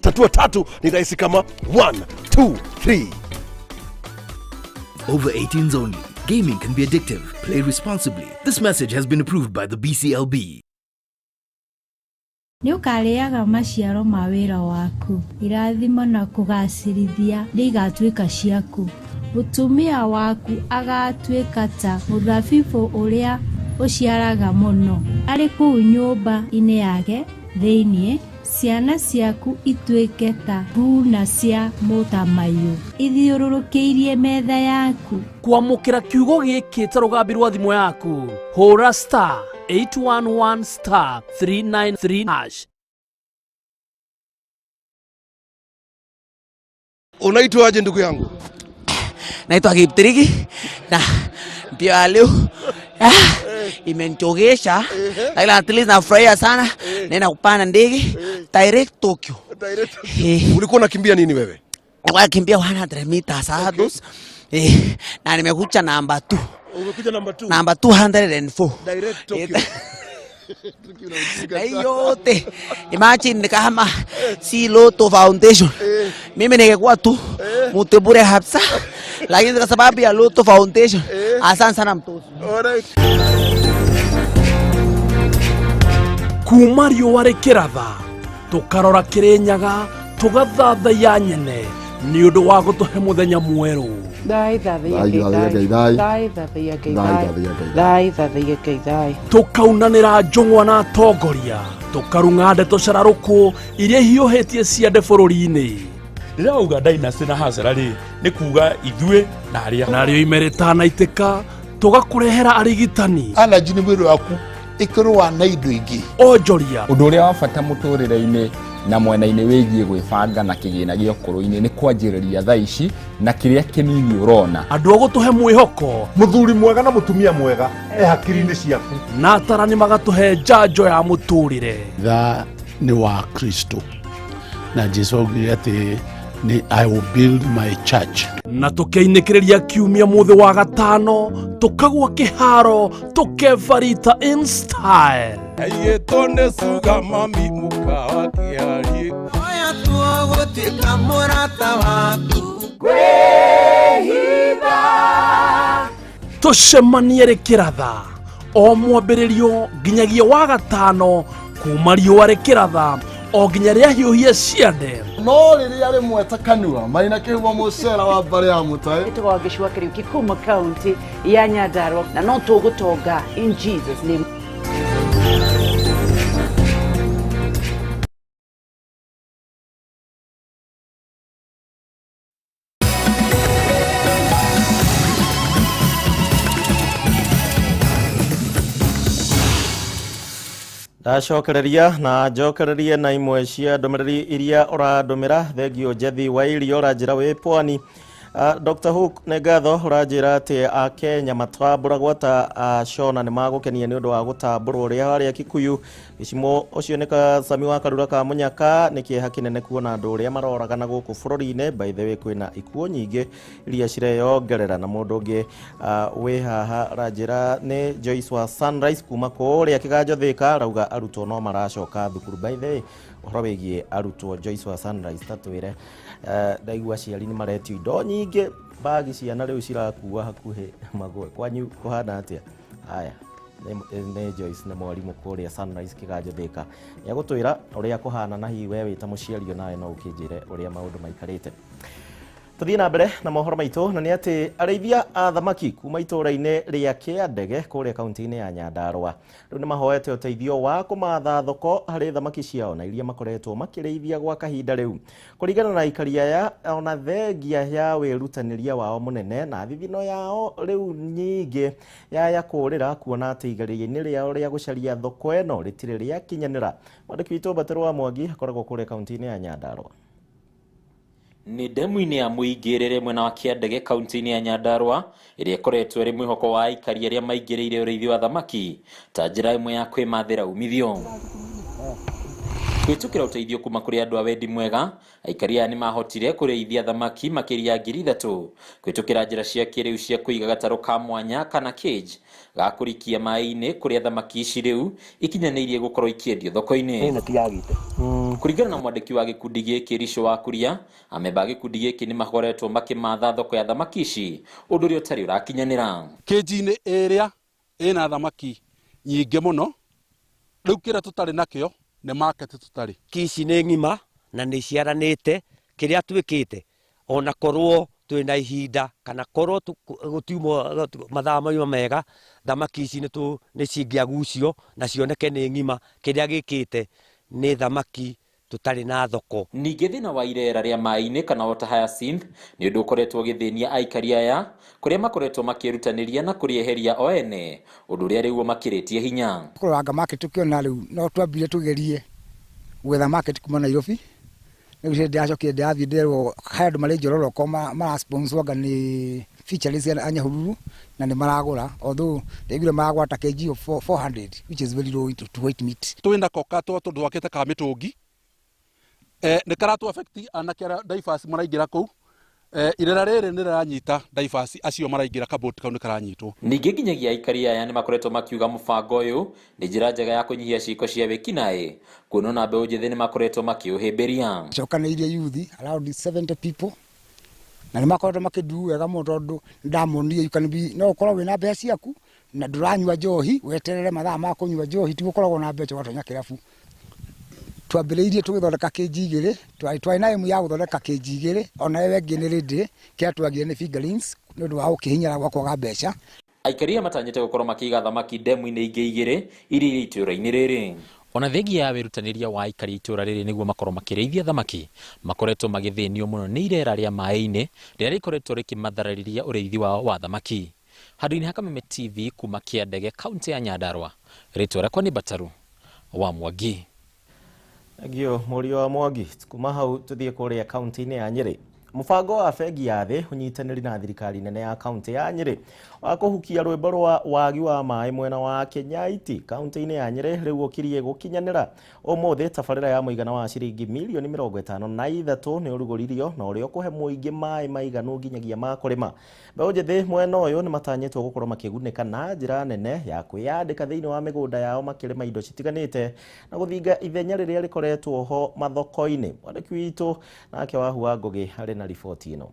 Tatua tatu ni rahisi kama 1, 2, 3. Over 18s only. Gaming can be addictive. Play responsibly. This message has been approved by the BCLB. Nĩ ũkarĩaga maciaro ma wĩra waku. Irathimo na kũgacĩrithia nĩ igatuĩka ciaku. Mũtumia waku agatuĩka ta mũthabibũ ũrĩa ũciaraga mũno. Arĩ kũu nyũmba-inĩ yake thĩiniĩ, ciana ciaku ituĩke ta mbuna cia mũtamaiyũ ithiũrũrũkĩirie metha yaku. Kwamũkĩra kiugo gĩkĩ ta rũgambi rwa thimũ yaku, hũra *811*393#. Unaitwa aje ndugu yangu? Naitwa Kiptiriki na mpira leo imenitogesha, lakini at least nafurahia sana. Nenda kupanda ndege direct Tokyo. Ulikuwa unakimbia nini wewe? Nilikuwa nakimbia 100 meters hados. Na nimekuja namba 2. Umekuja namba 2? Namba 204. Direct Tokyo. Na yote imagine kama si Lotto Foundation, mimi ningekuwa tu mtebure hapsa, lakini kwa sababu ya Lotto Foundation, asante sana mtoto. Alright. Kuma riũa rĩkĩratha tũkarora kĩrĩnyaga tũgathathaiya nyene nĩ ũndũ wa gũtũhe mũthenya mwerũ. Tũkaunanĩra njũng'wa na atongoria, tũkarung'a ndeto cararũkũ iria hiũhĩtie ciande bũrũri-inĩ. Ndĩrauga dynasty na hasara rĩ nĩ kuga ithuĩ na arĩa. Narĩo ime rĩtanaitĩka tũgakũrehera arigitani. Allergy nĩ mwĩrĩ waku ĩkĩrũa na indo ingĩ. Onjoria ũndũ ũrĩa wa bata mũtũrĩre-inĩ na mwena-inĩ wĩgiĩ gwĩbanga na kĩgĩna gĩa ũkũrũ-inĩ nĩ kwanjĩrĩria thaa ici na kĩrĩa kĩnini ũrona. Andũ a gũtũhe mwĩhoko, mũthuri mwega na mũtumia mwega hakiri-inĩ ciaku, na atarani magatũhe njanjo ya mũtũrĩre. Tha nĩ wa Kristo na Jesũ augire atĩ I will build my church. Na tũkĩinĩkĩrĩria kiumia mũthĩ wa gatano tũkagwa kĩharo tũkebarita in style. Aiyĩtwo nĩ cuga mami mũkawa kĩari. Oya tuogũtuĩka mũrata waku. Kwĩhitha tũcemanie rĩkĩratha o mwambĩrĩrio nginyagia wa gatano, kuma riũa rĩkĩratha o nginya rĩa hiũhia ciande. No rĩrĩa rĩmwe ta kanua marina kĩhumo mũcera wa mbarĩ ya mũtaĩ. Nĩtũgwa gĩcua kĩrĩu Kikumu County ya Nyandarua na no tũgũtonga in Jesus name. Ndacokereria na njokererie na imwe cia ndũmĩrĩri iria ũrandũmĩra. Thengio Njethi wa Irio ũranjĩra wĩ Pwani Dr. Hook negatho urajira ati Kenya matwambura gwata Shona ni magukenia ni undu wa gutambura uria haria Kikuyu Gichimu ucio ni Sami wa Karura ka Munyaka ni kieha kinene kuona andu uria maroragana guku bururi-ini. By the way kwina ikuo nyingi iria cireyongerera na mundu ungi wi haha rajira ni Joyce wa Sunrise kuma kuria Kiganjo Thika rauga arutwo no maracoka thukuru. By the way uhoro wigie arutwo Joyce wa Sunrise tatwire ndaigua ciari ni maretio indo nyingi bagi ciana riu cirakua hakuhi magwe kwanyu kuhana atia. Haya ne Joyce na mwalimu kuria Sunrise Kiganjo Thika yagutwira uria kuhana na hi we wita muciario nawe no ukinjire uria maundu maikarite. Tuthie na mbere na mohoro maitu na ni ati arithia a thamaki kuma itura-ini ria Kiandege kuria kaunti-ini ya Nyandarua riu ni mahoete uteithio wa kumatha thoko hari thamaki ciao na iria makoretwo makirithia gwa kahinda riu. Kuringana na ikaria ya ona thengia ya wirutaniria wao munene na thithino yao riu nyingi ya kurira kuona ati igariria-ini riao ria gucaria thoko eno ritire ria kinyanira. Mwandiki witu Batero wa Mwangi akoragwo kuria kaunti-ini ya Nyandarua. Ni demu-ini ya muingirire mwena wa Kiandege kaunti-ini ya Nyandarua iria ikoretwo iri mwihoko wa ikaria ria maingirire urithi wa thamaki ta njira imwe ya kwimathira umithio. Kwitukira uteithio kuma kuri andu a wendi mwega aikaria ni mahotire kurithia thamaki makiria 3,000 kwitukira njira cia kiriu cia kuiga gataro ka mwanya kana cage ga kurikia mai-ini kuria thamaki ici riu ikinyanirie gukorwo ikiendio thoko-ini. Kuringana na mwandiki wa gikundi giki Risho wa Kuria ameba gikundi giki ni makoretwo makimatha thoko ya thamaki ici undu ri utari urakinyanira. Cage-ini iria ina thamaki nyingi muno riu kira tutari nakio ne market tutari kici ni ngima na ni ciaranite kiria twikite ona korwo twina ihinda kana korwo gutiumo mathaa maima mega thamaki ici ni cingiagucio na cioneke ni ngima kiria gikite ni thamaki tutari na thoko. Ningi thina wa irera ria mai-ini kana water hyacinth ni undu ukoretwo githinia aikaria aya kuria makoretwo makirutaniria na kurieheria o ene undu ria riu makiritie hinya. Kuranga market tukiona riu no twambire tugerie gwetha market kuma Nairobi nigu ndiacokire ndiathie ndirwo handu mari njororo ko mara sponsor ni features ya Nyahururu na ni maragura although ndegire maragwata kg 400 which is very low to white meat. Twina koka tondu twakite ka mitungi ne karatu affect anakera divers maraingira ku irera riri ni ranyita divers acio maraingira kaboti kau ni karanyitwo. Ningi nginyagia aikaria aya ni makoretwo makiuga mubango uyu ni njira njega ya kunyihia ciiko cia wikinae kuona na mbeu njithi ni makoretwo makiuhimbiria. Cokanirie youth around 70 people na ni makoretwo makidu wega muno tondu ndamonire you can be no ukorwo wina mbeca ciaku na nduranyua njohi weterere mathaa ma kunyua njohi ti gukoragwo na mbeca watonya kirabu. Twambiriirie tugithondeka kg 2 twina imu ya guthondeka kg 2 ona wengi ni rindi kia twagire ni fingerlings ni undu wa ukihinyara gwa kwaga mbeca. Aikaria matanyite gukorwo makiga thamaki demu-ini ingi igiri iri itura-ini riri. Ona thengia ya wirutaniria wa aikaria itura riri niguo makorwo makirithia thamaki makoretwo magithinio muno ni irera ria mai-ini riria rikoretwo rikimatharariria urithi wao wa thamaki. Handu-ini ha Kameme TV kuma Kiandege kaunti ya Nyandarua ritwa rakwa ni Bataru wa Mwangi. Agio Murio wa Mwangi kuma hau tuthie kuria kaunti-ini ya Nyeri. Mubango wa bengi ya thi unyitaniri na thirikari nene ya kaunti ya Nyeri wa kuhukia rwimbo rwa wagi wa mai mwena wa Kenyaiti kaunti-ini ya Nyeri riu ukirie gukinyanira umuthi tabarira ya muigana wa ciringi milioni 53 ni urugoririo na urio kuhe muingi mai maiganu nginyagia ma kurima. Mbeu njithi mwena uyu ni matanyitwo gukorwo makigunika na njira nene ya kwiyandika thiini wa migunda yao makirima indo citiganite na guthinga ithenya riria rikoretwo ho mathoko-ini. Mwandiki witu nake wahua Ngugi hari na ripoti ino.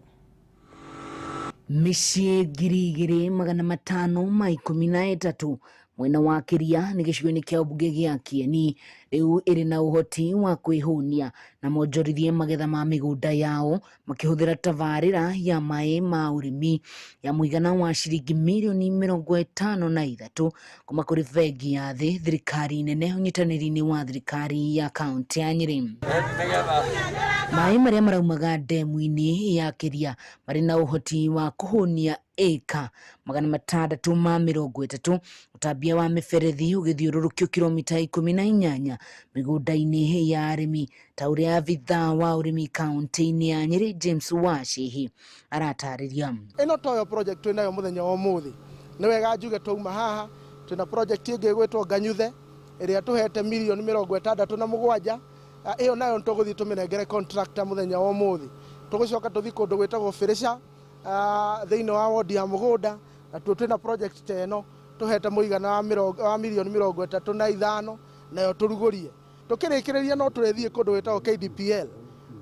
Mĩciĩ 2,513 mwena wa Kiria nĩ gĩcigo-inĩ kĩa ũmbunge gĩa Kieni rĩu ĩrĩ na ũhoti wa kwĩhũnia na monjorithie magetha ma mĩgũnda yao makĩhũthĩra tabarĩra ya maĩ ma ũrĩmi ya mũigana wa ciringi milioni 53 kuma kũrĩ bengi ya thĩ thirikari nene ũnyitanĩri-inĩ wa thirikari ya kaunti ya Nyeri. Maĩ marĩa maraumaga ndemu-inĩ ya Kiria marĩ na ũhoti wa kũhũnia ĩka 630. Ũtambia wa mĩberethi ũgĩthiũrũrũkio kilomita 18 mĩgũnda-inĩ ya arĩmi, ta ũrĩa abithaa wa ũrĩmi kaunti-inĩ ya Nyeri James Washihi aratarĩria. Ĩno toyo project twĩnayo mũthenya wa ũmũthĩ. Nĩ wega njuge twauma haha twĩna project ĩngĩ ĩgwĩtwo Nganyuthe ĩrĩa tũhete mirioni 67. Iyo nayo tũgũthiĩ tũmĩnengere contractor mũthenya wa ũmũthĩ. Tũgũcoka tũthiĩ kũndũ gwĩtagwo Firisha thĩinĩ wa wodi ya mũgũnda, na twĩna project ta ĩno tũhete mũigana wa mirioni 35 nayo tũrugũrie. Tũkĩrĩkĩrĩria no tũrĩthiĩ kũndũ gwĩtagwo KDPL.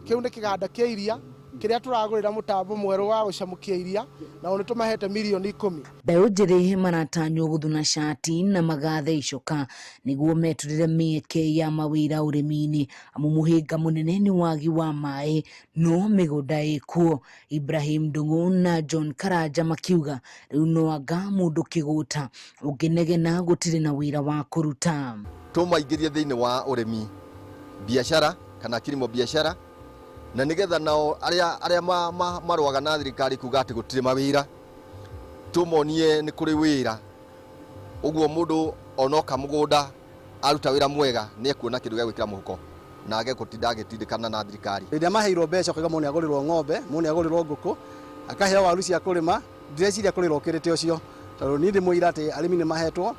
Kĩu nĩ kĩganda kĩa iria kĩrĩa tũragũrĩra mũtambo mwerũ wa gũcamũkia iria, na nĩ tũmahete mirioni 10. Mbeũ njĩthĩ maratanywo gũthuna shati na magathe icoka nĩguo metũrĩre mĩeke ya mawĩra ũrĩmi-inĩ, amu mũhĩnga mũnene nĩ wagi wa maĩ no mĩgũnda ĩkuo. Ibrahim Ndung'u na John Karanja makiuga rĩu no anga mũndũ kĩgũta ũngĩnegena gũtirĩ na wĩra wa kũruta. Tũmaingĩrie thĩinĩ wa ũrĩmi biashara kana kilimo biashara, na nigetha nao arĩa marwaga na thirikari kuga atĩ gũtirĩ mawĩra tũmonie nĩ kũrĩ wĩra. Ũguo mũndũ onoka mũgũnda aruta wĩra mwega nĩ ekuona kĩndũ gĩa gwĩkĩra mũhuko na age gũtinda agĩtindĩkana na thirikari. Rĩrĩa maheirwo mbeca kaiga mũndũ agũrĩrwo ng'ombe, mũndũ agũrĩrwo ngũkũ, akaheo waru cia kũrĩma, ndĩreciria kũrĩrwo kĩrĩte ũcio. Tondũ niĩ ndĩmwĩra atĩ arĩmi nĩ mahetwo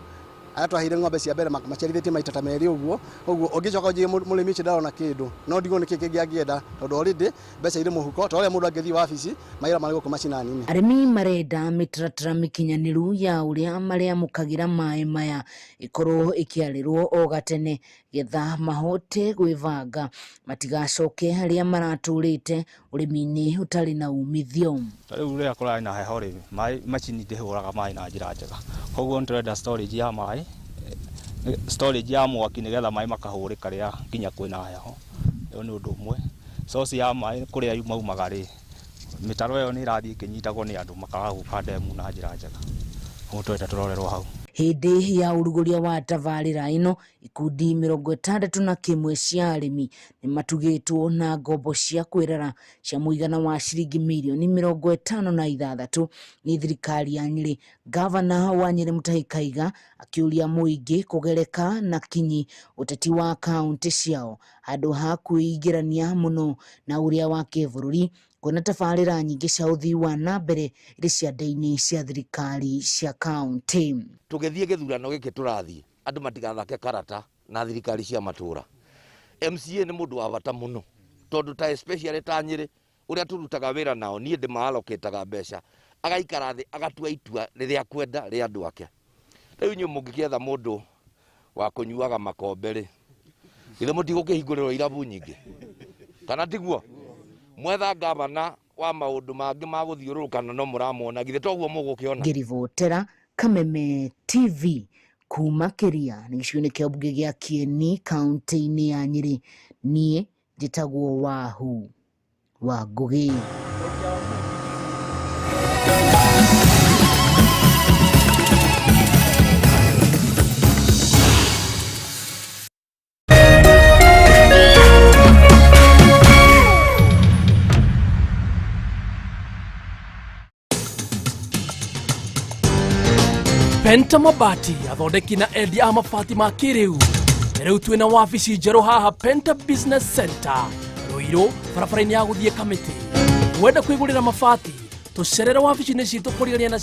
atwaheire ng'ombe cia mbere maciarithĩtie maita ta merĩ ũguo. Ũguo ũngĩcoka ũnjĩre mũrĩmi ũcio ndarona kĩndũ, no ndigwo nĩkĩ kĩngĩ angĩenda, tondũ already mbeca irĩ mũhuko, ta ũrĩa mũndũ angĩthiĩ wabici mawĩra marĩ gũkũ macinaninĩ. Arĩmi marenda mĩtaratara mĩkinyanĩru ya ũrĩa marĩamũkagĩra maĩ maya ĩkorwo ĩkĩarĩrwo o gatene, getha mahote gwĩbanga matigacoke harĩa maratũrĩte ũrĩmi-inĩ ũtarĩ na umithio. Rĩu rĩrĩa kũrarĩ na heho rĩ, maĩ macini ndĩhũraga maĩ na njĩra njega, koguo nĩtũrenda storage ya maĩ, storage ya mwaki nĩgetha maĩ makahũrĩka rĩrĩa nginya kwĩna heho. Ũyũ nĩ ũndũ ũmwe. Source ya maĩ kũrĩa maumaga rĩ, mĩtaro ĩyo nĩ ĩrathiĩ ĩkĩnyitagwo nĩ andũ makaga gũka ndemu na njĩra njega. Ũguo twenda tũrorerwo hau. Hĩndĩ ya ũrugũria wa tabarĩra ĩno, ikundi 61 cia arĩmi nĩ matugĩtwo na ngombo cia kwĩrara cia mũigana wa ciringi mirioni 56 nĩ thirikari ya Nyeri. Gavana wa Nyeri Mutahi Kahiga akĩũria mũingĩ kũgereka na kinyi ũteti wa kaunti ciao handũ ha kwĩingĩrania mũno na ũrĩa wa kĩbũrũri, kuona tabarĩra nyingĩ cia ũthii wa na mbere irĩ ciande-inĩ cia thirikari cia kaunti. Tũgĩthiĩ gĩthurano gĩkĩ tũrathiĩ, andũ matigathake karata na thirikari cia matũra. MCA nĩ mũndũ wa bata mũno, tondũ ta especially ta Nyeri ũrĩa tũrutaga wĩra nao, niĩ ndĩmaaloketaga mbeca, agaikara thĩ agatua itua rĩrĩa kwenda rĩa andũ ake. Rĩu inyuĩ mũngĩkĩetha mũndũ wa kũnyuaga makombe rĩ, githĩ mũtigũkĩhingũrĩrwo irabu nyingĩ, kana tiguo? Mwetha gavana wa maũndũ mangĩ ma gũthiũrũrũka na no mũramwona, githĩ toguo mũgũkĩona. Ngĩribotera Kameme TV kuma Kiria, nĩ gĩcigo-inĩ kĩa mbunge gĩa Kieni kaunti-inĩ ya Nyeri. Niĩ njĩtagwo Wahu wa Ngũgĩ. Penta Mabati athondeki na endia a mabati ma kĩrĩu. Rĩu twĩna wabici njerũ haha Penta Business Center, Ruiru, barabara-inĩ ya gũthiĩ Kamete. Wenda kwĩgũrĩra mabati, tũcerere wabici-inĩ citũ kũrigania na